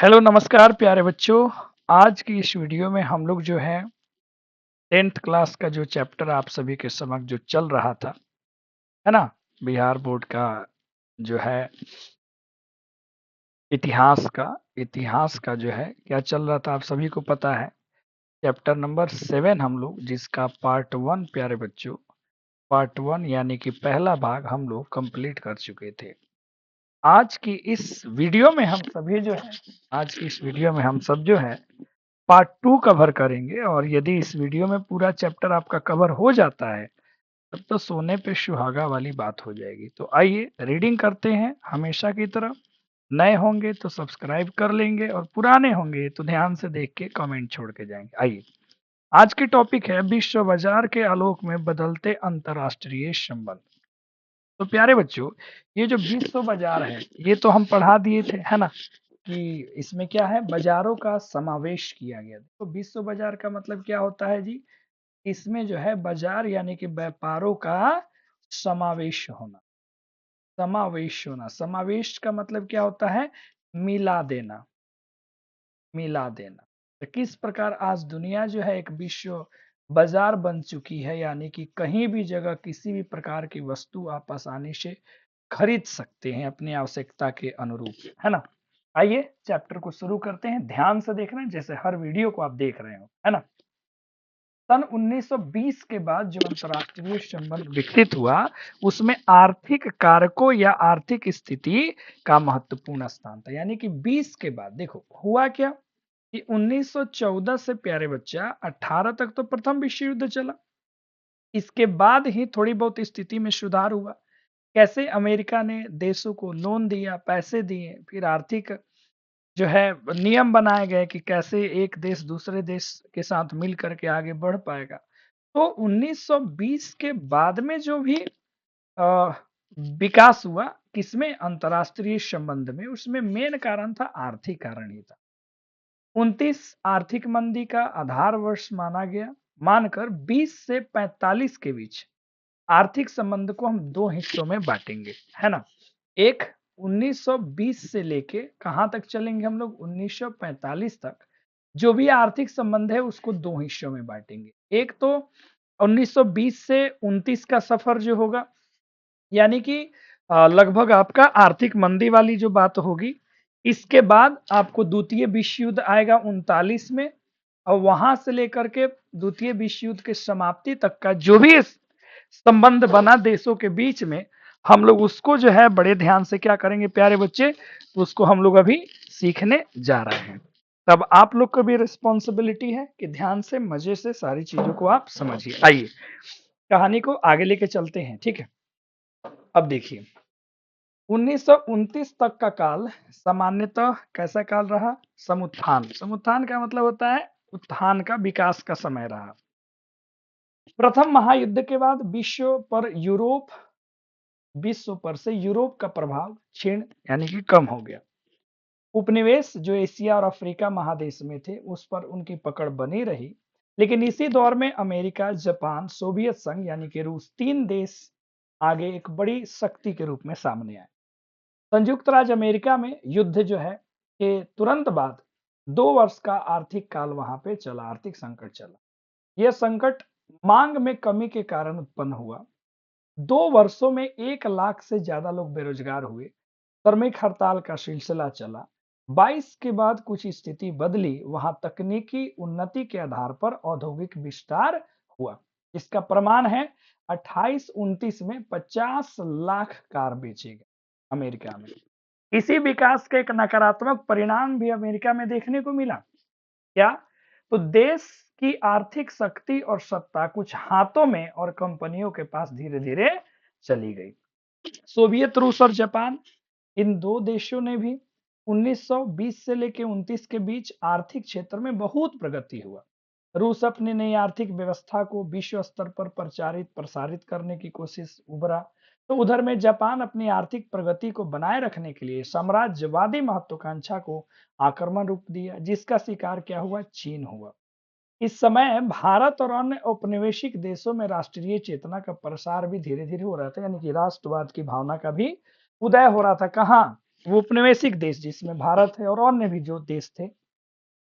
Hello नमस्कार प्यारे बच्चों। आज की इस वीडियो में हम लोग जो है 10th क्लास का जो चैप्टर आप सभी के समक्ष जो चल रहा था, है ना, बिहार बोर्ड का जो है इतिहास का जो है क्या चल रहा था आप सभी को पता है। चैप्टर नंबर 7 हम लोग जिसका पार्ट 1 प्यारे बच्चों, पार्ट 1 यानी कि पहला भाग हम लोग कंप्लीट कर चुके थे। आज की इस वीडियो में हम सभी जो है आज की इस वीडियो में हम सब जो है पार्ट 2 कवर करेंगे और यदि इस वीडियो में पूरा चैप्टर आपका कवर हो जाता है तब तो सोने पे सुहागा वाली बात हो जाएगी। तो आइए रीडिंग करते हैं हमेशा की तरह। नए होंगे तो सब्सक्राइब कर लेंगे और पुराने होंगे तो ध्यान से देख के कमेंट छोड़ के जाएंगे। आइए, आज की टॉपिक है विश्व बाजार के आलोक में बदलते अंतरराष्ट्रीय संबंध। तो प्यारे बच्चों, ये जो विश्व बाजार है ये तो हम पढ़ा दिए थे, है ना, कि इसमें क्या है, बाजारों का समावेश किया गया। तो विश्व बाजार का मतलब क्या होता है जी? इसमें जो है बाजार यानी कि व्यापारों का समावेश होना। समावेश का मतलब क्या होता है? मिला देना, मिला देना। तो किस प्रकार आज दुनिया जो है एक विश्व बाजार बन चुकी है, यानी कि कहीं भी जगह किसी भी प्रकार की वस्तु आप आसानी से खरीद सकते हैं अपनी आवश्यकता के अनुरूप, है ना। आइए चैप्टर को शुरू करते हैं। ध्यान से देखना जैसे हर वीडियो को आप देख रहे हो, है ना। सन 1920 के बाद जो अंतरराष्ट्रीय संबंध विकसित हुआ उसमें आर्थिक कारकों या आर्थिक स्थिति का महत्वपूर्ण स्थान था। यानी कि 20 के बाद देखो हुआ क्या कि 1914 से प्यारे बच्चा 18 तक तो प्रथम विश्व युद्ध चला। इसके बाद ही थोड़ी बहुत स्थिति में सुधार हुआ। कैसे? अमेरिका ने देशों को लोन दिया, पैसे दिए, फिर आर्थिक जो है नियम बनाए गए कि कैसे एक देश दूसरे देश के साथ मिल करके आगे बढ़ पाएगा। तो 1920 के बाद में जो भी अ, विकास हुआ किसमें? अंतरराष्ट्रीय संबंध में। उसमें मेन कारण था आर्थिक कारण ही था। 29 आर्थिक मंदी का आधार वर्ष माना गया, मानकर 20 से 45 के बीच आर्थिक संबंध को हम दो हिस्सों में बांटेंगे, है ना। एक 1920 से लेके कहां तक चलेंगे हम लोग? 1945 तक जो भी आर्थिक संबंध है उसको दो हिस्सों में बांटेंगे। एक तो 1920 से 29 का सफर जो होगा, यानी कि लगभग आपका आर्थिक मंदी वाली जो बात होगी। इसके बाद आपको द्वितीय विश्व युद्ध आएगा 39 में, और वहां से लेकर के द्वितीय विश्व युद्ध के समाप्ति तक का जो भी संबंध बना देशों के बीच में, हम लोग उसको जो है बड़े ध्यान से क्या करेंगे प्यारे बच्चे, उसको हम लोग अभी सीखने जा रहे हैं। तब आप लोग को भी रिस्पॉन्सिबिलिटी है कि ध्यान से मजे से सारी चीजों को आप समझिए। आइए कहानी को आगे लेके चलते हैं, ठीक है। अब देखिए 1929 तक का काल सामान्यतः कैसा काल रहा? समुत्थान। समुत्थान का मतलब होता है उत्थान का, विकास का समय रहा। प्रथम महायुद्ध के बाद विश्व पर से यूरोप का प्रभाव क्षीण यानी कि कम हो गया। उपनिवेश जो एशिया और अफ्रीका महादेश में थे उस पर उनकी पकड़ बनी रही। लेकिन इसी दौर में अमेरिका, जापान, सोवियत संघ यानी कि रूस, तीन देश आगे एक बड़ी शक्ति के रूप में सामने आए। संयुक्त राज्य अमेरिका में युद्ध जो है के तुरंत बाद 2 वर्ष का आर्थिक काल वहां पे चला, आर्थिक संकट चला। यह संकट मांग में कमी के कारण उत्पन्न हुआ। 2 वर्षों में 1 लाख से ज्यादा लोग बेरोजगार हुए। श्रमिक हड़ताल का सिलसिला चला। 22 के बाद कुछ स्थिति बदली, वहां तकनीकी उन्नति के आधार पर औद्योगिक विस्तार हुआ। इसका प्रमाण है 28-29 में 50 लाख कार बेचे गए अमेरिका में। इसी विकास का एक नकारात्मक परिणाम भी अमेरिका में देखने को मिला। क्या? तो देश की आर्थिक शक्ति और सत्ता कुछ हाथों में और कंपनियों के पास धीरे धीरे चली गई। सोवियत रूस और जापान, इन दो देशों ने भी 1920 से लेकर 29 के बीच आर्थिक क्षेत्र में बहुत प्रगति हुआ। रूस अपनी नई आर्थिक व्यवस्था को विश्व स्तर पर प्रसारित करने की कोशिश उभरा। तो उधर में जापान अपनी आर्थिक प्रगति को बनाए रखने के लिए साम्राज्यवादी महत्वाकांक्षा को आक्रमण रूप दिया, जिसका शिकार क्या हुआ? चीन हुआ। इस समय भारत और अन्य औपनिवेशिक देशों में राष्ट्रीय चेतना का प्रसार भी धीरे धीरे हो रहा था, यानी कि राष्ट्रवाद की भावना का भी उदय हो रहा था। कहाँ? वो उपनिवेशिक देश जिसमें भारत है और अन्य भी जो देश थे,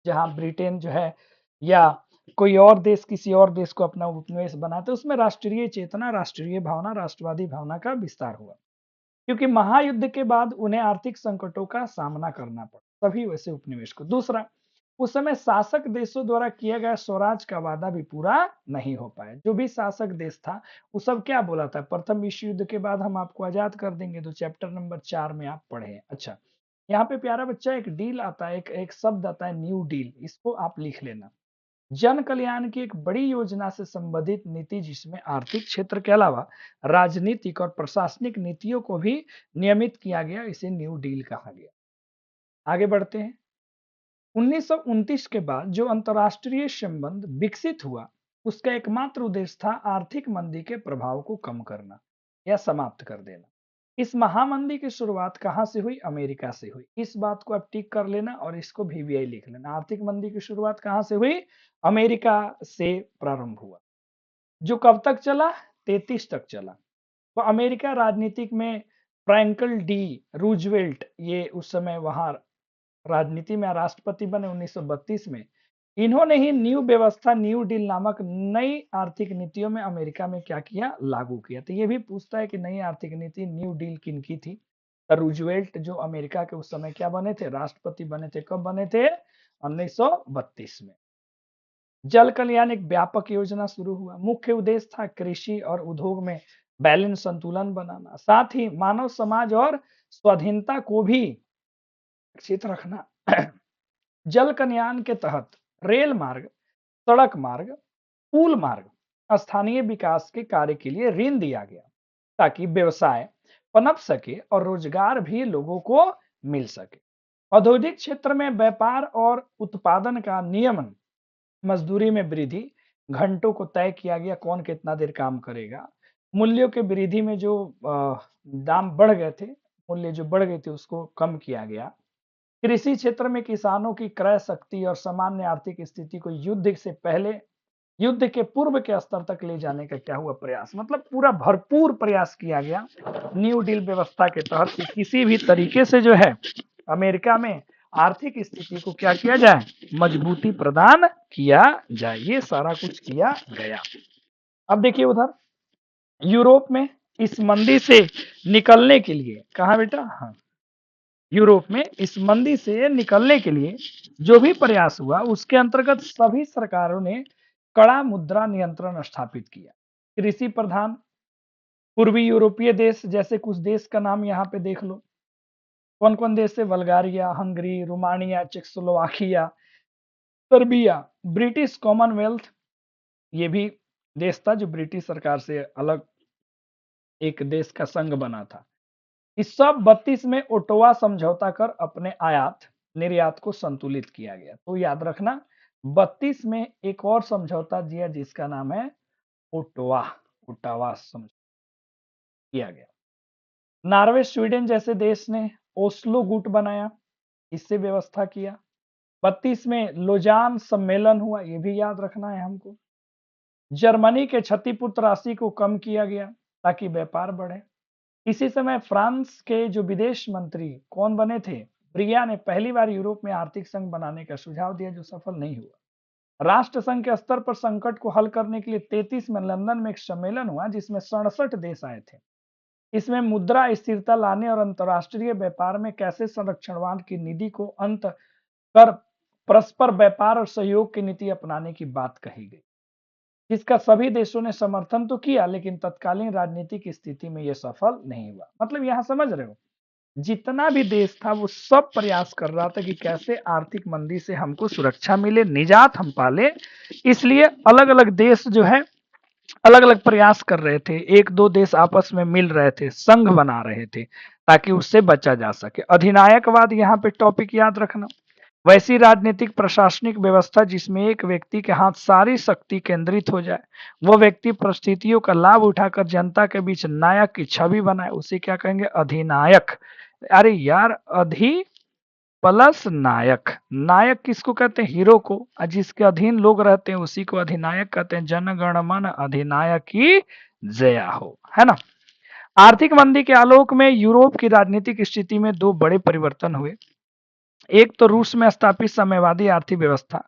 जहां ब्रिटेन जो है या कोई और देश किसी और देश को अपना उपनिवेश बनाते, उसमें राष्ट्रीय चेतना, राष्ट्रीय भावना, राष्ट्रवादी भावना का विस्तार हुआ। क्योंकि महायुद्ध के बाद उन्हें आर्थिक संकटों का सामना करना पड़ा, तभी वैसे उपनिवेश को। दूसरा, उस समय शासक देशों द्वारा किया गया स्वराज का वादा भी पूरा नहीं हो पाया। जो भी शासक देश था वो सब क्या बोला था, प्रथम विश्व युद्ध के बाद हम आपको आजाद कर देंगे, तो चैप्टर नंबर 4 में आप पढ़े। अच्छा, यहाँ पे प्यारा बच्चा एक डील आता है, एक शब्द आता है न्यू डील, इसको आप लिख लेना। जन कल्याण की एक बड़ी योजना से संबंधित नीति जिसमें आर्थिक क्षेत्र के अलावा राजनीतिक और प्रशासनिक नीतियों को भी नियमित किया गया, इसे न्यू डील कहा गया। आगे बढ़ते हैं। 1929 के बाद जो अंतरराष्ट्रीय संबंध विकसित हुआ, उसका एकमात्र उद्देश्य था आर्थिक मंदी के प्रभाव को कम करना या समाप्त कर देना। इस महामंदी की शुरुआत कहां से हुई? अमेरिका से हुई। इस बात को आप टिक कर लेना और इसको VVI लिख लेना। आर्थिक मंदी की शुरुआत कहां से हुई? अमेरिका से प्रारंभ हुआ, जो कब तक चला? 33 तक चला। तो अमेरिका राजनीतिक में फ्रैंकल डी रूजवेल्ट, ये उस समय वहां राजनीति में राष्ट्रपति बने 1932 में। इन्होंने ही न्यू व्यवस्था, न्यू डील नामक नई आर्थिक नीतियों में अमेरिका में क्या किया? लागू किया। तो ये भी पूछता है कि नई आर्थिक नीति न्यू डील किनकी थी? रूजवेल्ट जो अमेरिका के उस समय क्या बने थे? राष्ट्रपति बने थे। कब बने थे? 1932 में। जल कल्याण एक व्यापक योजना शुरू हुआ। मुख्य उद्देश्य था कृषि और उद्योग में बैलेंस, संतुलन बनाना, साथ ही मानव समाज और स्वाधीनता को भी सुरक्षित रखना। जल कल्याण के तहत रेल मार्ग, सड़क मार्ग, पुल मार्ग, स्थानीय विकास के कार्य के लिए ऋण दिया गया ताकि व्यवसाय पनप सके और रोजगार भी लोगों को मिल सके। औद्योगिक क्षेत्र में व्यापार और उत्पादन का नियमन, मजदूरी में वृद्धि, घंटों को तय किया गया कौन कितना देर काम करेगा। मूल्यों के वृद्धि में जो दाम बढ़ गए थे, मूल्य जो बढ़ गए थे उसको कम किया गया। कृषि क्षेत्र में किसानों की क्रय शक्ति और सामान्य आर्थिक स्थिति को युद्ध से पहले, युद्ध के पूर्व के स्तर तक ले जाने का क्या हुआ? प्रयास। मतलब पूरा भरपूर प्रयास किया गया न्यू डील व्यवस्था के तहत कि किसी भी तरीके से जो है अमेरिका में आर्थिक स्थिति को क्या किया जाए? मजबूती प्रदान किया जाए। ये सारा कुछ किया गया। अब देखिए उधर यूरोप में इस मंदी से निकलने के लिए, कहा बेटा? हाँ, यूरोप में इस मंदी से निकलने के लिए जो भी प्रयास हुआ, उसके अंतर्गत सभी सरकारों ने कड़ा मुद्रा नियंत्रण स्थापित किया। कृषि प्रधान पूर्वी यूरोपीय देश, जैसे कुछ देश का नाम यहाँ पे देख लो। कौन कौन देश है? Bulgaria, Hungary, Romania, Czechoslovakia, Serbia, British Commonwealth, ये भी देश था जो ब्रिटिश सरकार से अलग एक देश का संघ बना था। इस सब 32 में ओटोवा समझौता कर अपने आयात निर्यात को संतुलित किया गया। तो याद रखना 32 में एक और समझौता दिया जिसका नाम है ओटोवा, ओटावा समझौता किया गया। नॉर्वे, स्वीडन जैसे देश ने ओस्लो गुट बनाया, इससे व्यवस्था किया। 32 में लोजान सम्मेलन हुआ, ये भी याद रखना है हमको। जर्मनी के क्षतिपूर्ति राशि को कम किया गया ताकि व्यापार बढ़े। इसी समय फ्रांस के जो विदेश मंत्री कौन बने थे? ब्रिया ने पहली बार यूरोप में आर्थिक संघ बनाने का सुझाव दिया, जो सफल नहीं हुआ। राष्ट्र संघ के स्तर पर संकट को हल करने के लिए 33 में लंदन में एक सम्मेलन हुआ जिसमें 67 देश आए थे। इसमें मुद्रा स्थिरता लाने और अंतर्राष्ट्रीय व्यापार में कैसे संरक्षणवाद की नीति को अंत कर परस्पर व्यापार और सहयोग की नीति अपनाने की बात कही गई, जिसका सभी देशों ने समर्थन तो किया, लेकिन तत्कालीन राजनीतिक स्थिति में यह सफल नहीं हुआ। मतलब यहां समझ रहे हो, जितना भी देश था वो सब प्रयास कर रहा था कि कैसे आर्थिक मंदी से हमको सुरक्षा मिले, निजात हम पाले। इसलिए अलग अलग देश जो है अलग अलग प्रयास कर रहे थे। एक दो देश आपस में मिल रहे थे, संघ बना रहे थे ताकि उससे बचा जा सके। अधिनायकवाद यहाँ पे टॉपिक याद रखना। वैसी राजनीतिक प्रशासनिक व्यवस्था जिसमें एक व्यक्ति के हाथ सारी शक्ति केंद्रित हो जाए, वो व्यक्ति परिस्थितियों का लाभ उठाकर जनता के बीच नायक की छवि बनाए, उसे क्या कहेंगे? अधिनायक। अरे यार, अधि प्लस नायक। नायक किसको कहते हैं? हीरो को। और जिसके अधीन लोग रहते हैं उसी को अधिनायक कहते हैं। जन गण मन अधिनायक की जया हो, है ना। आर्थिक मंदी के आलोक में यूरोप की राजनीतिक स्थिति में दो बड़े परिवर्तन हुए। एक तो रूस में स्थापित साम्यवादी आर्थिक व्यवस्था,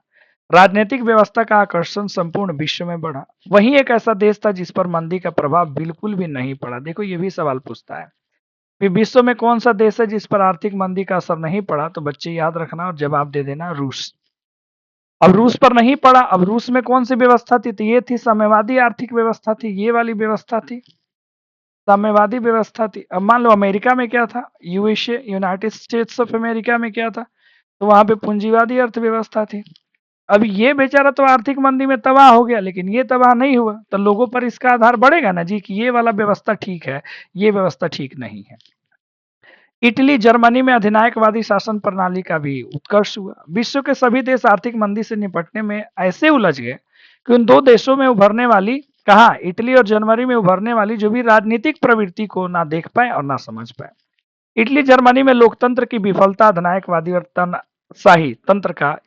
राजनीतिक व्यवस्था का आकर्षण संपूर्ण विश्व में बढ़ा। वहीं एक ऐसा देश था जिस पर मंदी का प्रभाव बिल्कुल भी नहीं पड़ा। देखो ये भी सवाल पूछता है कि विश्व में कौन सा देश है जिस पर आर्थिक मंदी का असर नहीं पड़ा, तो बच्चे याद रखना और जवाब दे देना, रूस। अब रूस पर नहीं पड़ा। अब रूस में कौन सी व्यवस्था थी, तो ये थी साम्यवादी आर्थिक व्यवस्था थी, ये वाली व्यवस्था थी, साम्यवादी व्यवस्था थी। अब मान लो अमेरिका में क्या था, USA, United states of America में क्या था, तो वहां पे पूंजीवादी अर्थव्यवस्था थी। अब ये बेचारा तो आर्थिक मंदी में तबाह हो गया, लेकिन ये तबाह नहीं हुआ, तो लोगों पर इसका आधार बढ़ेगा ना जी कि ये वाला व्यवस्था ठीक है, ये व्यवस्था ठीक नहीं है। इटली, जर्मनी में अधिनायकवादी शासन प्रणाली का भी उत्कर्ष हुआ। विश्व के सभी देश आर्थिक मंदी से निपटने में ऐसे उलझ गए कि उन दो देशों में उभरने वाली, कहा इटली और जर्मनी में उभरने वाली जो भी राजनीतिक प्रवृत्ति को ना देख पाए और ना समझ पाए। इटली, जर्मनी में लोकतंत्र की विफलता, अधिनायकवादी और तनशाही तंत्र का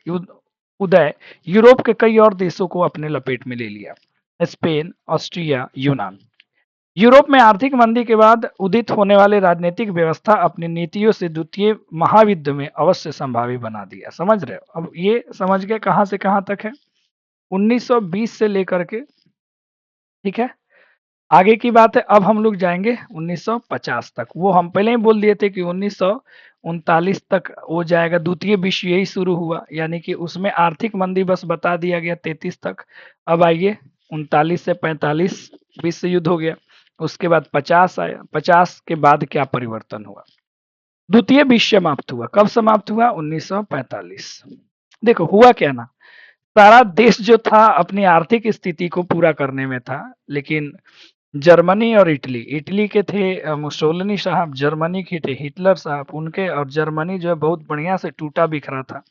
उदय यूरोप के कई और देशों को अपने लपेट में ले लिया। स्पेन, ऑस्ट्रिया, यूनान। यूरोप में आर्थिक मंदी के बाद उदित होने वाले राजनीतिक व्यवस्था अपनी नीतियों से द्वितीय महायुद्ध में अवश्य संभावी बना दिया। समझ रहे हो? अब ये समझ गए कहां से कहां तक है, 1920 से लेकर के, ठीक है। आगे की बात है, अब हम लोग जाएंगे 1950 तक। वो हम पहले ही बोल दिए थे कि 1939 तक हो जाएगा, द्वितीय विश्व यही शुरू हुआ, यानी कि उसमें आर्थिक मंदी बस बता दिया गया 33 तक। अब आइए 39 से 45 विश्व युद्ध हो गया। उसके बाद 50 आया, 50 के बाद क्या परिवर्तन हुआ, द्वितीय विश्व समाप्त हुआ। कब समाप्त हुआ, 1945। देखो हुआ क्या ना, सारा देश जो था अपनी आर्थिक स्थिति को पूरा करने में था, लेकिन जर्मनी और इटली, इटली के थे मुसोलिनी साहब, जर्मनी के थे हिटलर साहब, उनके और जर्मनी जो है बहुत बढ़िया से टूटा बिखरा था,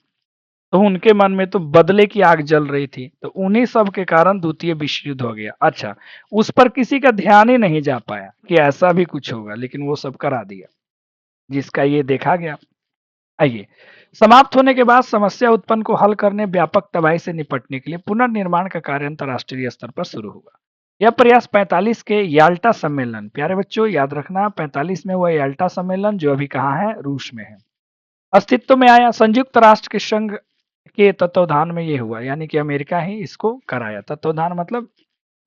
तो उनके मन में तो बदले की आग जल रही थी, तो उन्हीं सब के कारण द्वितीय विश्व युद्ध हो गया। अच्छा, उस पर किसी का ध्यान ही नहीं जा पाया कि ऐसा भी कुछ होगा, लेकिन वो सब करा दिया जिसका ये देखा गया। आइए, समाप्त होने के बाद समस्या उत्पन्न को हल करने, व्यापक तबाही से निपटने के लिए पुनर्निर्माण का कार्य अंतर्राष्ट्रीय स्तर पर शुरू हुआ। यह प्रयास 45 के याल्टा सम्मेलन, प्यारे बच्चों याद रखना 45 में हुआ याल्टा सम्मेलन, जो अभी कहाँ है, रूस में है, अस्तित्व में आया। संयुक्त राष्ट्र के संघ के तत्वावधान में ये हुआ, यानी कि अमेरिका ही इसको कराया। तत्वावधान मतलब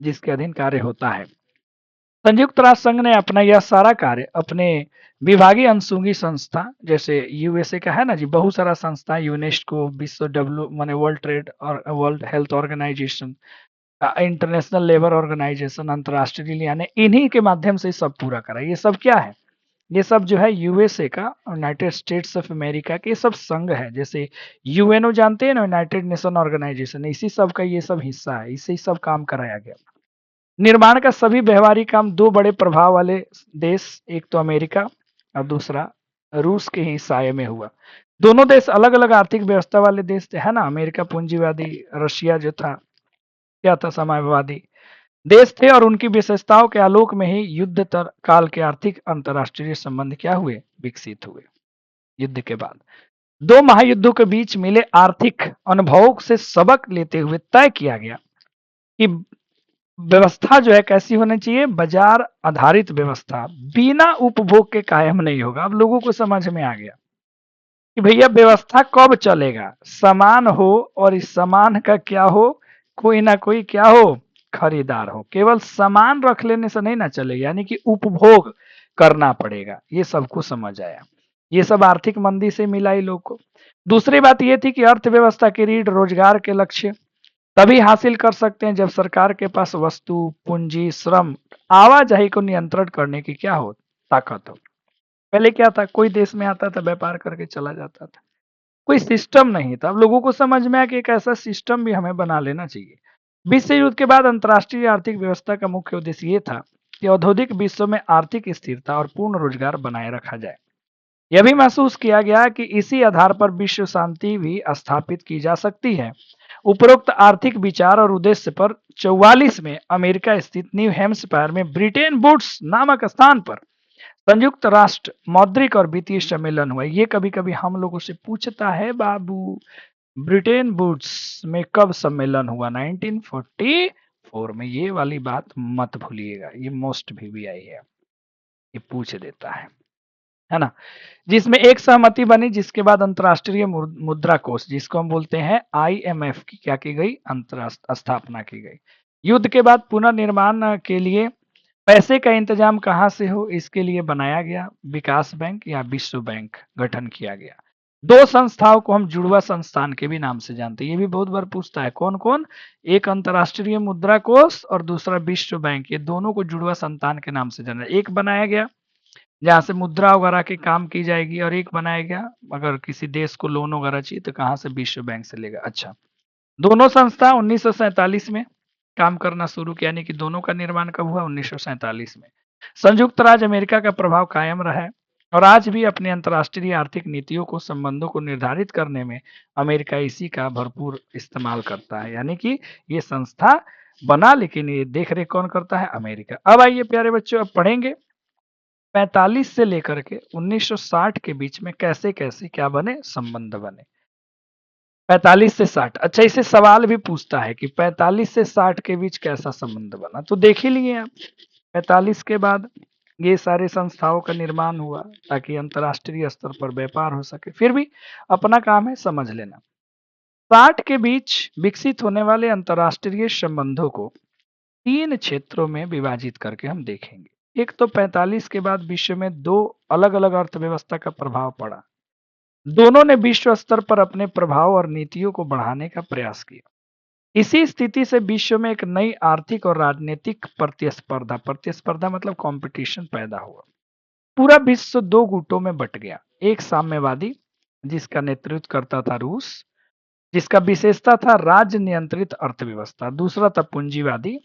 जिसके अधीन कार्य होता है। संयुक्त राष्ट्र संघ ने अपना यह सारा कार्य अपने विभागीय अनसूंगी संस्था, जैसे यूएसए का है ना जी, बहुत सारा संस्था, यूनेस्को, विश्व डब्ल्यू माने वर्ल्ड ट्रेड और world health organization, international labour organization, अंतर्राष्ट्रीय, यानी इन्हीं के माध्यम से सब पूरा करा। ये सब क्या है, ये सब जो है यूएसए का, यूनाइटेड स्टेट्स ऑफ अमेरिका के सब संघ है। जैसे यूएनओ जानते हैं ना, यूनाइटेड नेशन ऑर्गेनाइजेशन, इसी सब का ये सब हिस्सा है, इसी सब काम कराया गया। निर्माण का सभी व्यवहारिक काम दो बड़े प्रभाव वाले देश, एक तो अमेरिका और दूसरा रूस के ही साये में हुआ। दोनों देश अलग अलग आर्थिक व्यवस्था वाले देश थे, है ना। अमेरिका पूंजीवादी, रशिया जो था क्या था, साम्यवादी देश थे, और उनकी विशेषताओं के आलोक में ही युद्ध काल के आर्थिक अंतर्राष्ट्रीय संबंध क्या हुए, विकसित हुए। युद्ध के बाद दो महायुद्धों के बीच मिले आर्थिक अनुभवों से सबक लेते हुए तय किया गया कि व्यवस्था जो है कैसी होनी चाहिए, बाजार आधारित व्यवस्था, बिना उपभोग के कायम नहीं होगा। अब लोगों को समझ में आ गया कि भैया व्यवस्था कब चलेगा, समान हो, और इस समान का क्या हो, कोई ना कोई क्या हो, खरीदार हो। केवल सामान रख लेने से नहीं ना चलेगा, यानी कि उपभोग करना पड़ेगा। ये सबको समझ आया। ये सब आर्थिक मंदी से मिला ही लोग को। दूसरी बात ये थी कि अर्थव्यवस्था की रीढ़ रोजगार के लक्ष्य तभी हासिल कर सकते हैं जब सरकार के पास वस्तु, पूंजी, श्रम, आवाजाही को नियंत्रण करने की क्या हो, ताकत हो। पहले क्या था, कोई देश में आता था, व्यापार करके चला जाता था, कोई सिस्टम नहीं था। अब लोगों को समझ में आया कि एक ऐसा सिस्टम भी हमें बना लेना चाहिए। विश्व युद्ध के बाद अंतर्राष्ट्रीय आर्थिक व्यवस्था का मुख्य उद्देश्य ये था कि औद्योगिक विश्व में आर्थिक स्थिरता और पूर्ण रोजगार बनाए रखा जाए। यह भी महसूस किया गया कि इसी आधार पर विश्व शांति भी स्थापित की जा सकती है। उपरोक्त आर्थिक विचार और उद्देश्य पर 44 में अमेरिका स्थित न्यू हैम्पशायर में ब्रिटेन वुड्स नामक स्थान पर संयुक्त राष्ट्र मौद्रिक और वित्तीय सम्मेलन हुआ। ये कभी कभी हम लोगों से पूछता है बाबू, ब्रिटेन वुड्स में कब सम्मेलन हुआ, 1944 में। ये वाली बात मत भूलिएगा, ये मोस्ट भी आई है। ये पूछ देता है ना। जिसमें एक सहमति बनी, जिसके बाद अंतर्राष्ट्रीय मुद्रा कोष, जिसको हम बोलते हैं आईएमएफ की क्या की गई, अंतर्राष्ट्रीय स्थापना की गई। युद्ध के बाद पुनर्निर्माण के लिए पैसे का इंतजाम कहाँ से हो, इसके लिए बनाया गया विकास बैंक या विश्व बैंक गठन किया गया। दो संस्थाओं को हम जुड़वा संस्थान के भी नाम से जानते हैं, ये भी बहुत बार पूछता है कौन कौन, एक अंतर्राष्ट्रीय मुद्रा कोष और दूसरा विश्व बैंक, ये दोनों को जुड़वा संस्थान के नाम से जाना। एक बनाया गया जहाँ से मुद्रा वगैरह की काम की जाएगी, और एक बनाया गया अगर किसी देश को लोन वगैरह चाहिए तो कहाँ से, विश्व बैंक से लेगा। अच्छा, दोनों संस्था 1947 में काम करना शुरू किया, यानी कि दोनों का निर्माण कब हुआ, 1947 में। संयुक्त राज्य अमेरिका का प्रभाव कायम रहा है और आज भी अपने अंतर्राष्ट्रीय आर्थिक नीतियों को, संबंधों को निर्धारित करने में अमेरिका इसी का भरपूर इस्तेमाल करता है। यानी कि ये संस्था बना लेकिन ये देख रेख कौन करता है, अमेरिका। अब आइए प्यारे बच्चों, अब पढ़ेंगे 45 से लेकर के 1960 के बीच में कैसे कैसे क्या बने, संबंध बने। 45 से 60, अच्छा इसे सवाल भी पूछता है कि 45 से 60 के बीच कैसा संबंध बना, तो देख ही लिए आप। 45 के बाद ये सारे संस्थाओं का निर्माण हुआ ताकि अंतर्राष्ट्रीय स्तर पर व्यापार हो सके, फिर भी अपना काम है समझ लेना। 60 के बीच विकसित होने वाले अंतर्राष्ट्रीय संबंधों को 3 क्षेत्रों में विभाजित करके हम देखेंगे। एक तो 45 के बाद विश्व में 2 अलग अलग अर्थव्यवस्था का प्रभाव पड़ा, दोनों ने विश्व स्तर पर अपने प्रभाव और नीतियों को बढ़ाने का प्रयास किया। इसी स्थिति से विश्व में एक नई आर्थिक और राजनीतिक प्रतिस्पर्धा, प्रतिस्पर्धा मतलब कंपटीशन पैदा हुआ। पूरा विश्व 2 गुटों में बट गया, एक साम्यवादी जिसका नेतृत्व करता था रूस, जिसका विशेषता था राज्य नियंत्रित अर्थव्यवस्था, दूसरा था पूंजीवादी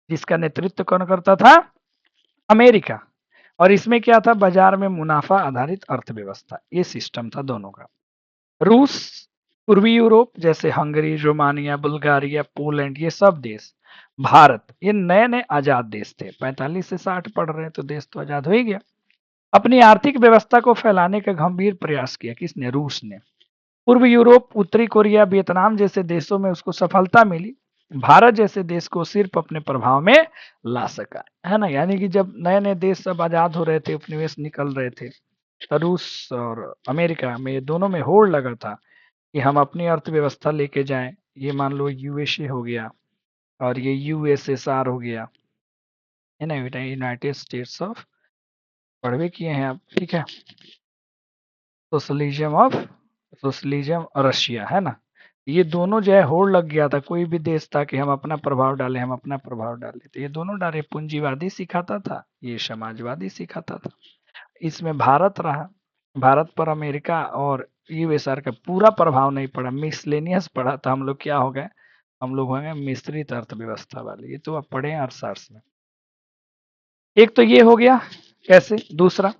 जिसका नेतृत्व कौन करता था, अमेरिका, और इसमें क्या था, बाजार में मुनाफा आधारित अर्थव्यवस्था, ये सिस्टम था दोनों का। रूस, पूर्वी यूरोप जैसे हंगरी, रोमानिया, बुल्गारिया, पोलैंड, ये सब देश, भारत, ये नए नए आजाद देश थे। 45 से 60 पढ़ रहे हैं तो देश तो आजाद हो ही गया। अपनी आर्थिक व्यवस्था को फैलाने का गंभीर प्रयास किया, किसने, रूस ने। पूर्व यूरोप, उत्तरी कोरिया, वियतनाम जैसे देशों में उसको सफलता मिली, भारत जैसे देश को सिर्फ अपने प्रभाव में ला सका, है ना। यानी कि जब नए नए देश सब आजाद हो रहे थे, उपनिवेश निकल रहे थे, तो रूस और अमेरिका में, ये दोनों में होड़ लगा था कि हम अपनी अर्थव्यवस्था लेके जाएं। ये मान लो यूएसए हो गया और ये यूएसएसआर हो गया, है ना, यूनाइटेड स्टेट्स ऑफ, पढ़वे किए हैं आप, ठीक है, सोशलिज्म और रशिया, है ना। ये दोनों जो है होड़ लग गया था, कोई भी देश था कि हम अपना प्रभाव डालें, हम अपना प्रभाव डालें, तो ये दोनों डाले, पूंजीवादी सिखाता था, ये समाजवादी सिखाता था। इसमें भारत रहा, भारत पर अमेरिका और यूएसआर का पूरा प्रभाव नहीं पड़ा, मिसलेनियस पड़ा, तो हम लोग क्या हो गए, हम लोग हो गए मिश्रित अर्थव्यवस्था वाले। ये तो आप पढ़े हैं अर्थशास्त्र में। एक तो ये हो गया, कैसे, दूसरा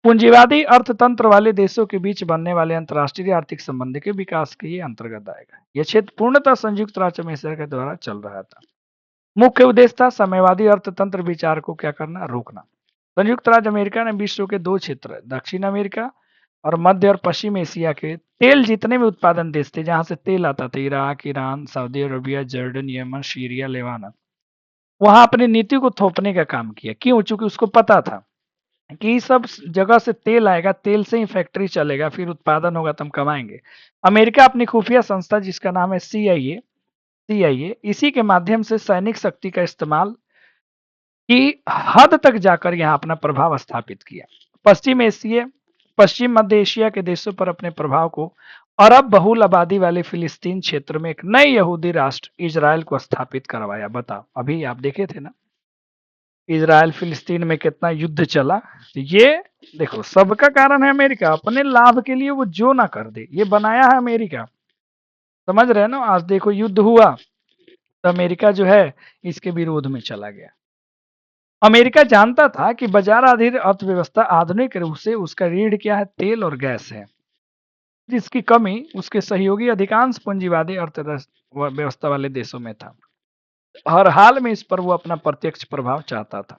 पूंजीवादी अर्थतंत्र वाले देशों के बीच बनने वाले अंतर्राष्ट्रीय आर्थिक संबंध के विकास के ये अंतर्गत आएगा। यह क्षेत्र पूर्णतः संयुक्त राज्य अमेरिका के द्वारा चल रहा था। मुख्य उद्देश्य था साम्यवादी अर्थतंत्र विचार को क्या करना, रोकना। संयुक्त राज्य अमेरिका ने विश्व के 2 क्षेत्र, दक्षिण अमेरिका और मध्य और पश्चिम एशिया के तेल जितने भी उत्पादन देश थे, जहां से तेल आता था, Iraq, Iran, Saudi Arabia, Jordan, Yemen, Syria, Lebanon, वहां अपनी नीति को थोपने का काम किया। क्यों, चूंकि उसको पता था कि सब जगह से तेल आएगा, तेल से ही फैक्ट्री चलेगा, फिर उत्पादन होगा तो हम कमाएंगे। अमेरिका अपनी खुफिया संस्था जिसका नाम है सीआईए, इसी के माध्यम से सैनिक शक्ति का इस्तेमाल की हद तक जाकर यहाँ अपना प्रभाव स्थापित किया। पश्चिम मध्य एशिया के देशों पर अपने प्रभाव को अरब बहुल आबादी वाले फिलिस्तीन क्षेत्र में एक नए यहूदी राष्ट्र इजराइल को स्थापित करवाया। बताओ, अभी आप देखे थे ना इजराइल फिलिस्तीन में कितना युद्ध चला। ये देखो, सबका कारण है अमेरिका, अपने लाभ के लिए वो जो ना कर दे, ये बनाया है अमेरिका, समझ रहे हैं ना। आज देखो युद्ध हुआ तो अमेरिका जो है इसके विरोध में चला गया। अमेरिका जानता था कि बाजार आधारित अर्थव्यवस्था आधुनिक रूप से उसका रीढ़ क्या है, तेल और गैस है, जिसकी कमी उसके सहयोगी अधिकांश पूंजीवादी अर्थव्यवस्था वाले देशों में था। हर हाल में इस पर वो अपना प्रत्यक्ष प्रभाव चाहता था।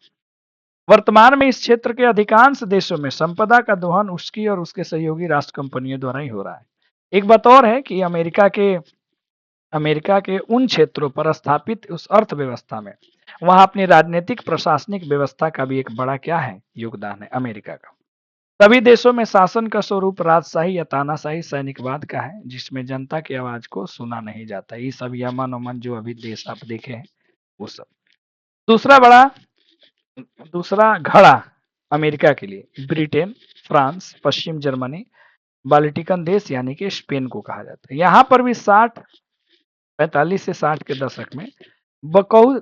वर्तमान में इस क्षेत्र के अधिकांश देशों में संपदा का दोहन उसकी और उसके सहयोगी राष्ट्र कंपनियों द्वारा ही हो रहा है। एक बात और है कि अमेरिका के अमेरिका के उन क्षेत्रों पर स्थापित उस अर्थव्यवस्था में वहां अपनी राजनीतिक प्रशासनिक व्यवस्था का भी एक बड़ा क्या है योगदान है अमेरिका का। सभी देशों में शासन का स्वरूप राजशाही या तानाशाही सैनिकवाद का है, जिसमें जनता की आवाज को सुना नहीं जाता। ये सब यमन ओमन जो अभी देश आप देखे हैं वो सब। दूसरा बड़ा दूसरा घड़ा अमेरिका के लिए ब्रिटेन, फ्रांस, पश्चिम जर्मनी, बाल्टिकन देश यानी कि स्पेन को कहा जाता है। यहाँ पर भी 45 से 60 के दशक में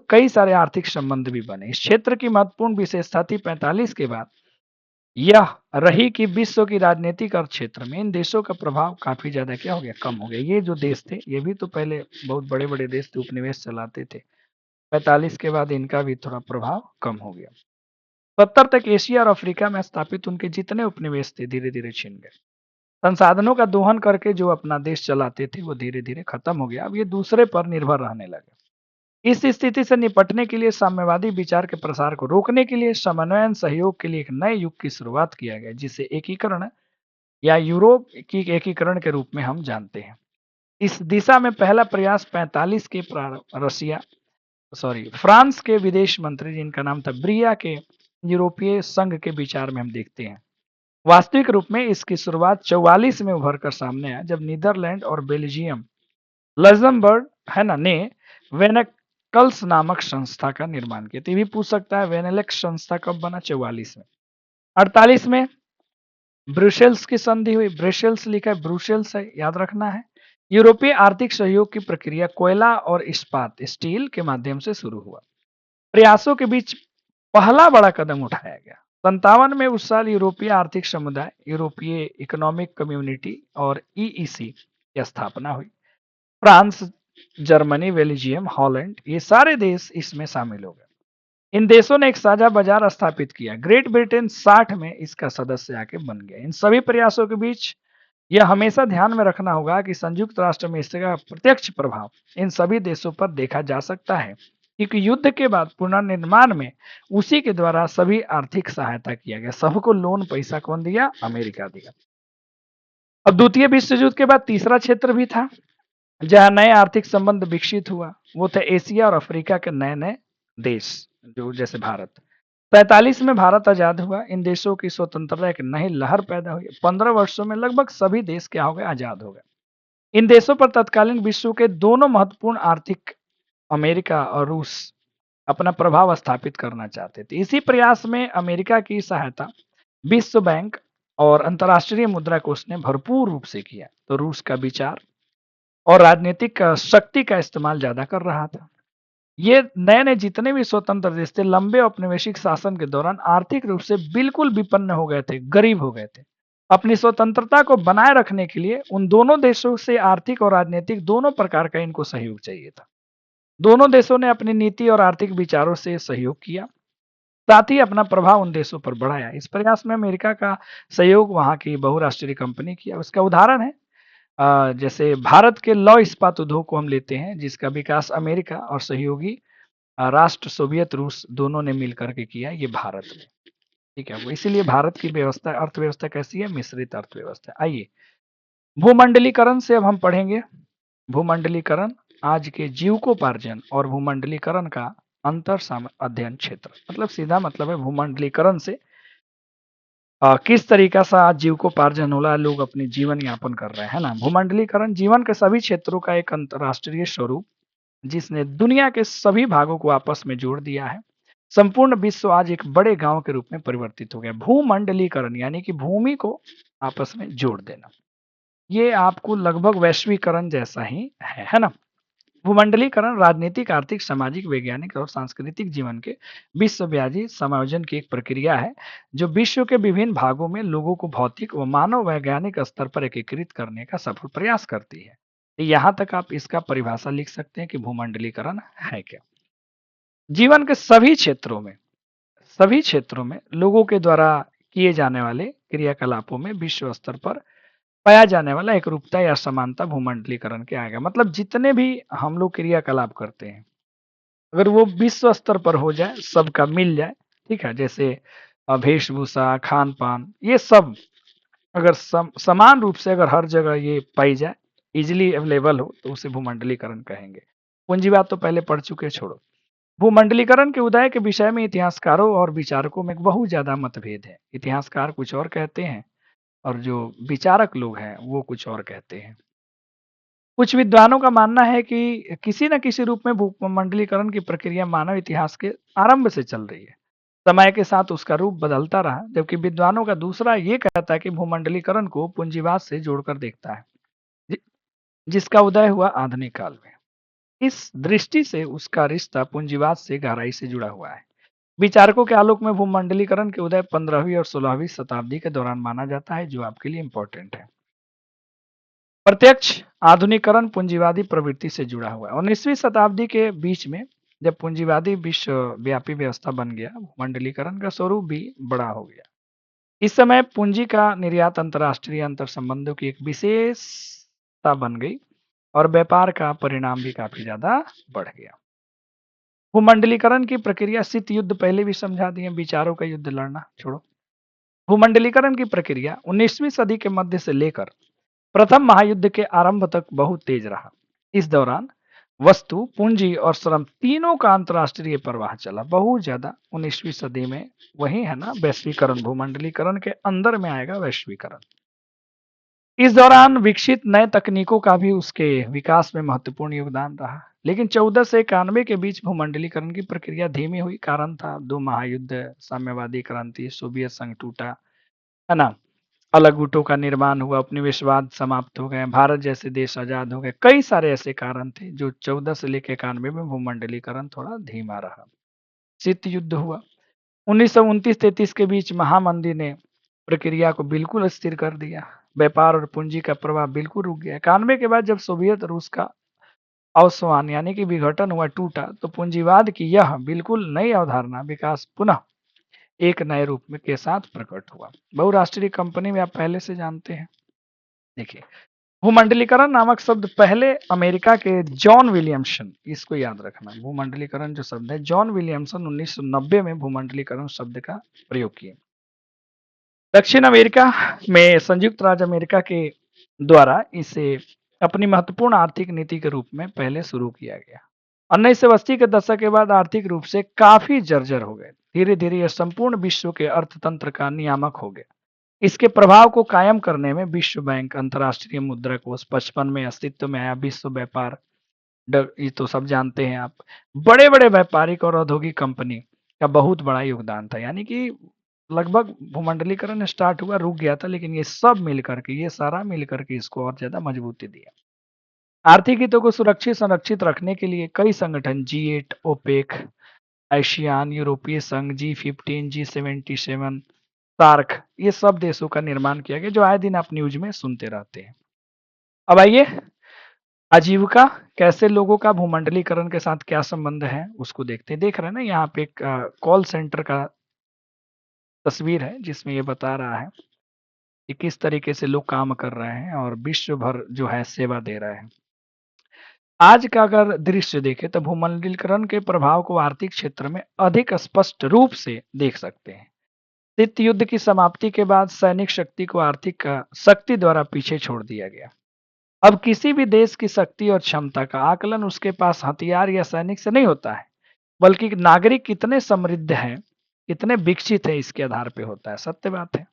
कई सारे आर्थिक संबंध भी बने। इस क्षेत्र की महत्वपूर्ण विशेषता थी 45 के बाद यह रही कि विश्व की राजनीतिक और क्षेत्र में इन देशों का प्रभाव काफी ज्यादा क्या हो गया, कम हो गया। ये जो देश थे ये भी तो पहले बहुत बड़े बड़े देश थे, उपनिवेश चलाते थे। 45 के बाद इनका भी थोड़ा प्रभाव कम हो गया। 70 तक एशिया और अफ्रीका में स्थापित उनके जितने उपनिवेश थे धीरे धीरे छिन गए। संसाधनों का दोहन करके जो अपना देश चलाते थे वो धीरे धीरे खत्म हो गया। अब ये दूसरे पर निर्भर रहने लगे। इस स्थिति से निपटने के लिए साम्यवादी विचार के प्रसार को रोकने के लिए समन्वयन सहयोग के लिए एक नए युग की शुरुआत किया गया, जिसे एकीकरण या यूरोप की एकीकरण के रूप में हम जानते हैं। इस दिशा में पहला प्रयास 45 के फ्रांस के विदेश मंत्री जिनका नाम था ब्रिया के यूरोपीय संघ के विचार में हम देखते हैं। वास्तविक रूप में इसकी शुरुआत 44 में उभर कर सामने आया, जब नीदरलैंड और बेल्जियम लग्जमबर्ग है ना ने वेनेकल्स नामक संस्था का निर्माण किया। तो ये भी पूछ सकता है वेनेलेक्स संस्था कब बना, 44 में। 48 में ब्रुसेल्स की संधि हुई। ब्रुसेल्स लिखा है, ब्रुसेल्स है, याद रखना है। यूरोपीय आर्थिक सहयोग की प्रक्रिया कोयला और इस्पात स्टील के माध्यम से शुरू हुआ। प्रयासों के बीच पहला बड़ा कदम उठाया गया। 57 में उस साल यूरोपीय आर्थिक समुदाय, यूरोपीय इकोनॉमिक कम्युनिटी और ईईसी की स्थापना हुई। फ्रांस, जर्मनी, बेल्जियम, हॉलैंड ये सारे देश इसमें शामिल हो गए। इन देशों ने एक साझा बाजार स्थापित किया। ग्रेट ब्रिटेन 60 में इसका सदस्य आके बन गया। इन सभी प्रयासों के बीच यह हमेशा ध्यान में रखना होगा कि संयुक्त राष्ट्र में इसका प्रत्यक्ष प्रभाव इन सभी देशों पर देखा जा सकता है, क्योंकि युद्ध के बाद पुनर्निर्माण में उसी के द्वारा सभी आर्थिक सहायता किया गया। सबको लोन पैसा कौन दिया, अमेरिका दिया। अब द्वितीय विश्व युद्ध के बाद तीसरा क्षेत्र भी था जहां नए आर्थिक संबंध विकसित हुआ, वो थे एशिया और अफ्रीका के नए नए देश, जो जैसे भारत। 45 में भारत आजाद हुआ। इन देशों की स्वतंत्रता एक नई लहर पैदा हुई। 15 वर्षों में लगभग सभी देश क्या हो गए, आजाद हो गए। इन देशों पर तत्कालीन विश्व के दोनों महत्वपूर्ण आर्थिक अमेरिका और रूस अपना प्रभाव स्थापित करना चाहते थे। इसी प्रयास में अमेरिका की सहायता विश्व बैंक और अंतर्राष्ट्रीय मुद्रा कोष ने भरपूर रूप से किया। तो रूस का विचार और राजनीतिक शक्ति का इस्तेमाल ज्यादा कर रहा था। ये नए नए जितने भी स्वतंत्र देश थे, लंबे औपनिवेशिक शासन के दौरान आर्थिक रूप से बिल्कुल विपन्न हो गए थे, गरीब हो गए थे। अपनी स्वतंत्रता को बनाए रखने के लिए उन दोनों देशों से आर्थिक और राजनीतिक दोनों प्रकार का इनको सहयोग चाहिए था। दोनों देशों ने अपनी नीति और आर्थिक विचारों से सहयोग किया, साथ ही अपना प्रभाव उन देशों पर बढ़ाया। इस प्रयास में अमेरिका का सहयोग वहां की बहुराष्ट्रीय कंपनी किया। उसका उदाहरण है जैसे भारत के लौ इस्पात उद्योग को हम लेते हैं, जिसका विकास अमेरिका और सहयोगी राष्ट्र सोवियत रूस दोनों ने मिलकर के किया, ये भारत में। ठीक है, वो इसीलिए भारत की व्यवस्था अर्थव्यवस्था कैसी है, मिश्रित अर्थव्यवस्था। आइए भूमंडलीकरण से अब हम पढ़ेंगे। भूमंडलीकरण आज के जीविकोपार्जन और भूमंडलीकरण का अंतर अध्ययन क्षेत्र, मतलब सीधा मतलब है भूमंडलीकरण से किस तरीका से आज जीविकोपार्जन हो रहा है, लोग अपनी जीवन यापन कर रहे हैं ना। भूमंडलीकरण जीवन के सभी क्षेत्रों का एक अंतर्राष्ट्रीय स्वरूप जिसने दुनिया के सभी भागों को आपस में जोड़ दिया है। संपूर्ण विश्व आज एक बड़े गांव के रूप में परिवर्तित हो गया। भूमंडलीकरण यानी कि भूमि को आपस में जोड़ देना, ये आपको लगभग वैश्वीकरण जैसा ही है ना। भूमंडलीकरण राजनीतिक, आर्थिक, सामाजिक, वैज्ञानिक और सांस्कृतिक जीवन के विश्वव्यापी समायोजन की एक प्रक्रिया है, जो विश्व के विभिन्न भागों में लोगों को भौतिक व मानव वैज्ञानिक स्तर पर एकीकृत करने का सफल प्रयास करती है। यहाँ तक आप इसका परिभाषा लिख सकते हैं कि भूमंडलीकरण है क्या। जीवन के सभी क्षेत्रों में लोगों के द्वारा किए जाने वाले क्रियाकलापों में विश्व स्तर पर पाया जाने वाला एक रूपता या समानता भूमंडलीकरण के आएगा। मतलब जितने भी हम लोग क्रियाकलाप करते हैं, अगर वो विश्व स्तर पर हो जाए, सबका मिल जाए, ठीक है, जैसे वेशभूषा, खान पान, ये सब अगर समान रूप से अगर हर जगह ये पाई जाए, इजीली अवेलेबल हो तो उसे भूमंडलीकरण कहेंगे। पूंजीवाद तो पहले पढ़ चुके हैं, छोड़ो। भूमंडलीकरण के उदय के विषय में इतिहासकारों और विचारकों में बहुत ज्यादा मतभेद है। इतिहासकार कुछ और कहते हैं और जो विचारक लोग हैं वो कुछ और कहते हैं। कुछ विद्वानों का मानना है कि किसी न किसी रूप में भूमंडलीकरण की प्रक्रिया मानव इतिहास के आरंभ से चल रही है। समय के साथ उसका रूप बदलता रहा, जबकि विद्वानों का दूसरा ये कहता है कि भूमंडलीकरण को पूंजीवाद से जोड़कर देखता है, जि- जिसका उदय हुआ आधुनिक काल में। इस दृष्टि से उसका रिश्ता पूंजीवाद से गहराई से जुड़ा हुआ है। विचारकों के आलोक में भूमंडलीकरण के उदय 15वीं और 16वीं शताब्दी के दौरान माना जाता है, जो आपके लिए इंपॉर्टेंट है। प्रत्यक्ष आधुनिकीकरण पूंजीवादी प्रवृत्ति से जुड़ा हुआ है। 19वीं शताब्दी के बीच में जब पूंजीवादी विश्वव्यापी व्यवस्था बन गया, भूमंडलीकरण का स्वरूप भी बड़ा हो गया। इस समय पूंजी का निर्यात अंतर्राष्ट्रीय अंतर संबंधों की एक विशेषता बन गई और व्यापार का परिणाम भी काफी ज्यादा बढ़ गया। भूमंडलीकरण की प्रक्रिया शीत युद्ध पहले भी समझा दिए, विचारों का युद्ध लड़ना छोड़ो। भूमंडलीकरण की प्रक्रिया 19वीं सदी के मध्य से लेकर प्रथम महायुद्ध के आरंभ तक बहुत तेज रहा। इस दौरान वस्तु, पूंजी और श्रम तीनों का अंतर्राष्ट्रीय प्रवाह चला बहुत ज्यादा। 19वीं सदी में वही है ना वैश्वीकरण, भूमंडलीकरण के अंदर में आएगा वैश्वीकरण। इस दौरान विकसित नए तकनीकों का भी उसके विकास में महत्वपूर्ण योगदान रहा। लेकिन 14 से 91 के बीच भूमंडलीकरण की प्रक्रिया धीमी हुई। कारण था दो महायुद्ध, साम्यवादी क्रांति, सोवियत संघ टूटा, है ना, अलग गुटों का निर्माण हुआ, उपनिवेशवाद समाप्त हो गए, भारत जैसे देश आजाद हो गए। कई सारे ऐसे कारण थे जो 14 से लेकर 91 में भूमंडलीकरण थोड़ा धीमा रहा। शीत युद्ध हुआ 1929-33 के बीच। महामंदी ने प्रक्रिया को बिल्कुल स्थिर कर दिया। व्यापार और पूंजी का प्रवाह बिल्कुल रुक गया। 91 के बाद जब सोवियत रूस का अवसान यानी कि विघटन हुआ, टूटा, तो पूंजीवाद की यह बिल्कुल नई अवधारणा विकास पुनः एक नए रूप में के साथ प्रकट हुआ। बहुराष्ट्रीय कंपनी में आप पहले से जानते हैं। देखिए, भूमंडलीकरण नामक शब्द पहले अमेरिका के जॉन विलियमसन, इसको याद रखना, भूमंडलीकरण जो शब्द है जॉन विलियमसन 1990 में भूमंडलीकरण शब्द का प्रयोग किए। दक्षिण अमेरिका में संयुक्त राज्य अमेरिका के द्वारा इसे अपनी महत्वपूर्ण आर्थिक नीति के रूप में पहले शुरू किया गया। 1980 के दशक के बाद आर्थिक रूप से काफी जर्जर हो गए। धीरे धीरे यह संपूर्ण विश्व के अर्थतंत्र का नियामक हो गया। इसके प्रभाव को कायम करने में विश्व बैंक, अंतर्राष्ट्रीय मुद्रा कोष 55 में अस्तित्व में आया, विश्व व्यापार, ये तो सब जानते हैं आप। बड़े बड़े व्यापारिक और औद्योगिक कंपनी का बहुत बड़ा योगदान था। यानी कि लगभग भूमंडलीकरण स्टार्ट हुआ, रुक गया था, लेकिन ये सब मिलकर के, ये सारा मिलकर के इसको और ज्यादा मजबूती दिया। आर्थिक हितों को सुरक्षित संरक्षित रखने के लिए कई संगठन, G8, ओपेक, एशियान, यूरोपीय संघ, G15, G77, सार्क, ये सब देशों का निर्माण किया गया, जो आए दिन आप न्यूज में सुनते रहते हैं। अब आइए, आजीविका, कैसे लोगों का भूमंडलीकरण के साथ क्या संबंध है उसको देखते हैं। देख रहे हैं ना यहाँ पे एक कॉल सेंटर का तस्वीर है, जिसमें ये बता रहा है कि किस तरीके से लोग काम कर रहे हैं और विश्व भर जो है सेवा दे रहे हैं। आज का अगर दृश्य देखें तो भूमंडलीकरण के प्रभाव को आर्थिक क्षेत्र में अधिक स्पष्ट रूप से देख सकते हैं। शीत युद्ध की समाप्ति के बाद सैनिक शक्ति को आर्थिक शक्ति द्वारा पीछे छोड़ दिया गया। अब किसी भी देश की शक्ति और क्षमता का आकलन उसके पास हथियार या सैनिक से नहीं होता है, बल्कि नागरिक कितने समृद्ध हैं, कितने विकसित है, इसके आधार पर होता है। सत्य बात है।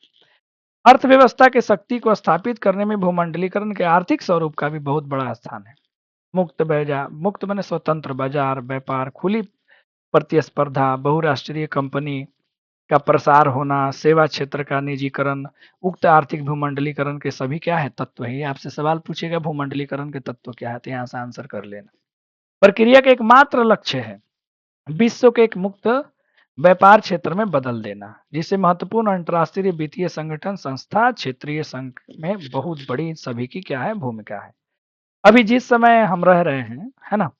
अर्थव्यवस्था के शक्ति को स्थापित करने में भूमंडलीकरण के आर्थिक स्वरूप का भी बहुत बड़ा स्थान है। मुक्त बाजार, मुक्त माने स्वतंत्र बाजार, व्यापार, खुली प्रतिस्पर्धा, बहुराष्ट्रीय कंपनी का प्रसार होना, सेवा क्षेत्र का निजीकरण, उक्त आर्थिक भूमंडलीकरण के सभी क्या है, तत्व है। ये आपसे सवाल पूछेगा भूमंडलीकरण के तत्व क्या है, तो यहाँ से आंसर कर लेना। प्रक्रिया का एकमात्र लक्ष्य है विश्व के एक मुक्त व्यापार क्षेत्र में बदल देना, जिसे महत्वपूर्ण अंतर्राष्ट्रीय वित्तीय संगठन, संस्था, क्षेत्रीय संघ में बहुत बड़ी सभी की क्या है, भूमिका है। अभी जिस समय हम रह रहे हैं, है ना,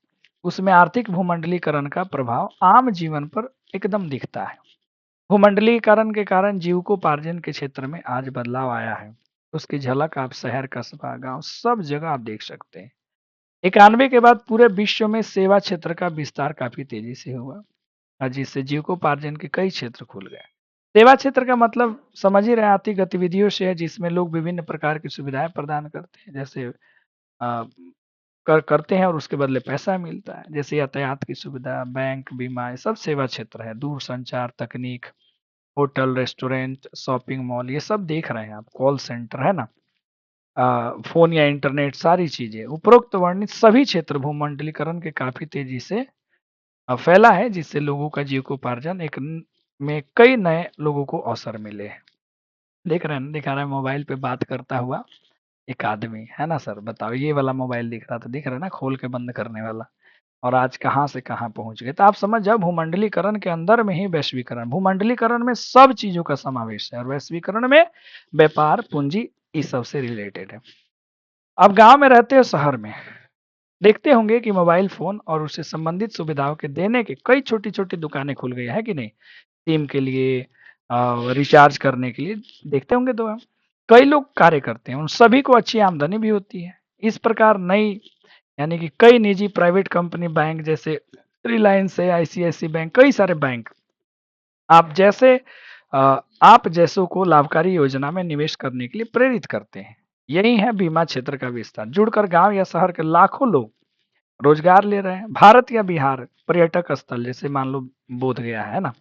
उसमें आर्थिक भूमंडलीकरण का प्रभाव आम जीवन पर एकदम दिखता है। भूमंडलीकरण के कारण जीविकोपार्जन के क्षेत्र में आज बदलाव आया है। उसकी झलक आप शहर, कस्बा, गांव सब जगह आप देख सकते हैं। 91 के बाद पूरे विश्व में सेवा क्षेत्र का विस्तार काफी तेजी से हुआ और जिससे जीविकोपार्जन के कई क्षेत्र खुल गए। सेवा क्षेत्र का मतलब समझ ही रहे, आर्थिक गतिविधियों से है जिसमें लोग विभिन्न प्रकार की सुविधाएं प्रदान करते हैं, जैसे अ, करते हैं और उसके बदले पैसा मिलता है। जैसे यातायात की सुविधा, बैंक, बीमा, ये सब सेवा क्षेत्र है। दूरसंचार, तकनीक, होटल, रेस्टोरेंट, शॉपिंग मॉल, ये सब देख रहे हैं आप, कॉल सेंटर, है ना? फ़ोन या इंटरनेट, सारी चीज़ें। उपरोक्त वर्णित सभी क्षेत्र भूमंडलीकरण के काफ़ी तेज़ी से फैला है, जिससे लोगों का जीविकोपार्जन एक न में कई नए लोगों को अवसर मिले हैं। देख रहे हैं ना, दिखा रहा है मोबाइल पे बात करता हुआ एक आदमी, है ना सर? बताओ, ये वाला मोबाइल दिख रहा था, दिख रहा है ना, खोल के बंद करने वाला, और आज कहाँ से कहाँ पहुँच गए। तो आप समझ जाओ, भूमंडलीकरण के अंदर में ही वैश्वीकरण, भूमंडलीकरण में सब चीज़ों का समावेश है, और वैश्वीकरण में व्यापार, पूँजी, इस सब से रिलेटेड है। अब गाँव में रहते हो, शहर में, देखते होंगे कि मोबाइल फ़ोन और उससे संबंधित सुविधाओं के देने के कई छोटी-छोटी दुकानें खुल गई है कि नहीं? सिम के लिए, रिचार्ज करने के लिए, देखते होंगे तो आप। कई लोग कार्य करते हैं, उन सभी को अच्छी आमदनी भी होती है। इस प्रकार नई, यानी कि कई निजी प्राइवेट कंपनी, बैंक जैसे रिलायंस है, आईसीआईसी बैंक, कई सारे बैंक आप जैसे अ, आप जैसों को लाभकारी योजना में निवेश करने के लिए प्रेरित करते हैं। यही है बीमा क्षेत्र का विस्तार। जुड़कर गाँव या शहर के लाखों लोग रोजगार ले रहे हैं। भारत या बिहार पर्यटक स्थल, जैसे मान लो बोधगया है ना,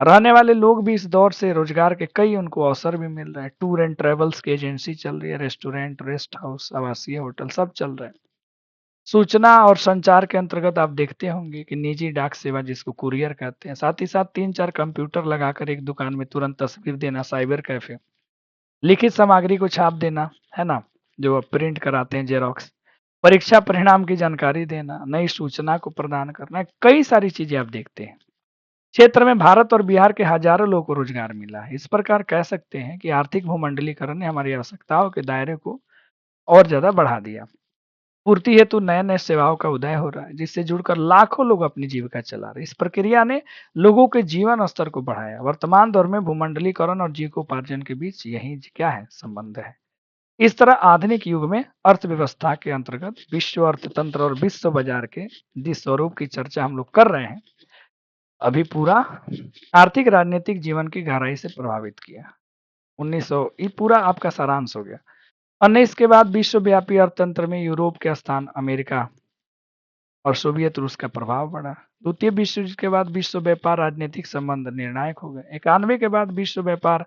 रहने वाले लोग भी इस दौर से रोजगार के कई उनको अवसर भी मिल रहे हैं। टूर एंड ट्रेवल्स की एजेंसी चल रही है, रेस्टोरेंट, रेस्ट हाउस, आवासीय होटल, सब चल रहे हैं। सूचना और संचार के अंतर्गत आप देखते होंगे कि निजी डाक सेवा, जिसको कुरियर कहते हैं, साथ ही साथ 3-4 कंप्यूटर लगाकर एक दुकान में तुरंत तस्वीर देना, साइबर कैफे, लिखित सामग्री को छाप देना, है ना? जो प्रिंट कराते हैं, जेरॉक्स, परीक्षा परिणाम की जानकारी देना, नई सूचना को प्रदान करना, कई सारी चीजें आप देखते हैं। क्षेत्र में भारत और बिहार के हजारों लोगों को रोजगार मिला है। इस प्रकार कह सकते हैं कि आर्थिक भूमंडलीकरण ने हमारी आवश्यकताओं के दायरे को और ज्यादा बढ़ा दिया। पूर्ति हेतु नए नए सेवाओं का उदय हो रहा है, जिससे जुड़कर लाखों लोग अपनी जीविका चला रहे हैं। इस प्रक्रिया ने लोगों के जीवन स्तर को बढ़ाया। वर्तमान दौर में भूमंडलीकरण और जीविकोपार्जन के बीच यही क्या है, संबंध है। इस तरह आधुनिक युग में अर्थव्यवस्था के अंतर्गत विश्व अर्थतंत्र और विश्व बाजार के जिस स्वरूप की चर्चा हम लोग कर रहे हैं, अभी पूरा आर्थिक राजनीतिक जीवन की गहराई से प्रभावित किया। 1900, ये पूरा आपका सारांश हो गया। 19 के बाद विश्वव्यापी अर्थतंत्र में यूरोप के स्थान, अमेरिका और सोवियत रूस का प्रभाव बढ़ा। द्वितीय विश्व युद्ध के बाद विश्व व्यापार राजनीतिक संबंध निर्णायक हो गए। 91 के बाद विश्व व्यापार,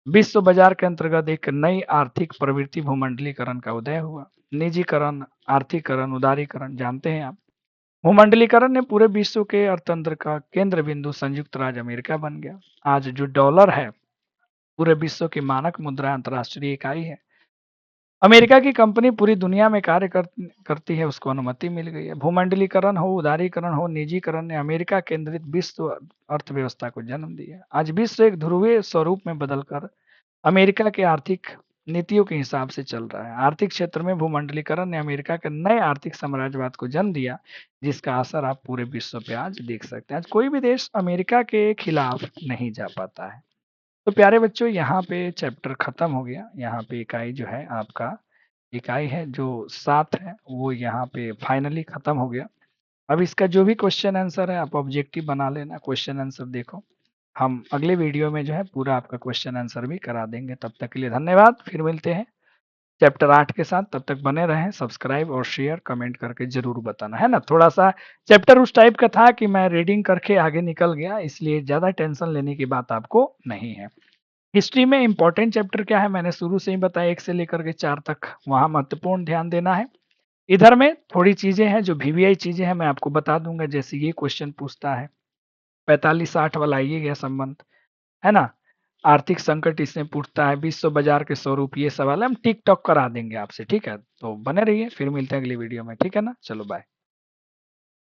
विश्व बाजार के अंतर्गत एक नई आर्थिक प्रवृत्ति भूमंडलीकरण का उदय हुआ। निजीकरण, आर्थिकरण, उदारीकरण, जानते हैं आप। भूमंडलीकरण ने पूरे विश्व के अर्थतंत्र का केंद्र बिंदु संयुक्त राज्य अमेरिका बन गया। आज जो डॉलर है, पूरे विश्व की मानक मुद्रा, अंतर्राष्ट्रीय इकाई है। अमेरिका की कंपनी पूरी दुनिया में करती है, उसको अनुमति मिल गई है। भूमंडलीकरण हो, उदारीकरण हो, निजीकरण ने अमेरिका केंद्रित विश्व अर्थव्यवस्था को जन्म दिया। आज विश्व एक ध्रुवीय स्वरूप में बदलकर अमेरिका के आर्थिक नीतियों के हिसाब से चल रहा है। आर्थिक क्षेत्र में भूमंडलीकरण ने अमेरिका के नए आर्थिक साम्राज्यवाद को जन्म दिया, जिसका असर आप पूरे विश्व पे आज देख सकते हैं। आज कोई भी देश अमेरिका के खिलाफ नहीं जा पाता है। तो प्यारे बच्चों, यहाँ पे चैप्टर खत्म हो गया। यहाँ पे इकाई जो है आपका, इकाई है जो 7 है, वो यहाँ पे फाइनली खत्म हो गया। अब इसका जो भी क्वेश्चन आंसर है, आप ऑब्जेक्टिव बना लेना, क्वेश्चन आंसर देखो। हम अगले वीडियो में जो है पूरा आपका क्वेश्चन आंसर भी करा देंगे। तब तक के लिए धन्यवाद। फिर मिलते हैं चैप्टर 8 के साथ। तब तक बने रहें। सब्सक्राइब और शेयर कमेंट करके जरूर बताना, है ना। थोड़ा सा चैप्टर उस टाइप का था कि मैं रीडिंग करके आगे निकल गया, इसलिए ज्यादा टेंशन लेने की बात आपको नहीं है। हिस्ट्री में इंपॉर्टेंट चैप्टर क्या है, मैंने शुरू से ही बताया, 1 से लेकर के 4 तक, वहां महत्वपूर्ण ध्यान देना है। इधर में थोड़ी चीजें हैं जो वीवीआई चीजें हैं, मैं आपको बता दूंगा। जैसे ये क्वेश्चन पूछता है 45-60 वाला, ये गया संबंध, है ना। आर्थिक संकट इसमें पूछता है, विश्व बाजार के स्वरूप, ये सवाल हम टिक टॉक करा देंगे आपसे, ठीक है। तो बने रहिए, फिर मिलते हैं अगली वीडियो में, ठीक है ना। चलो बाय।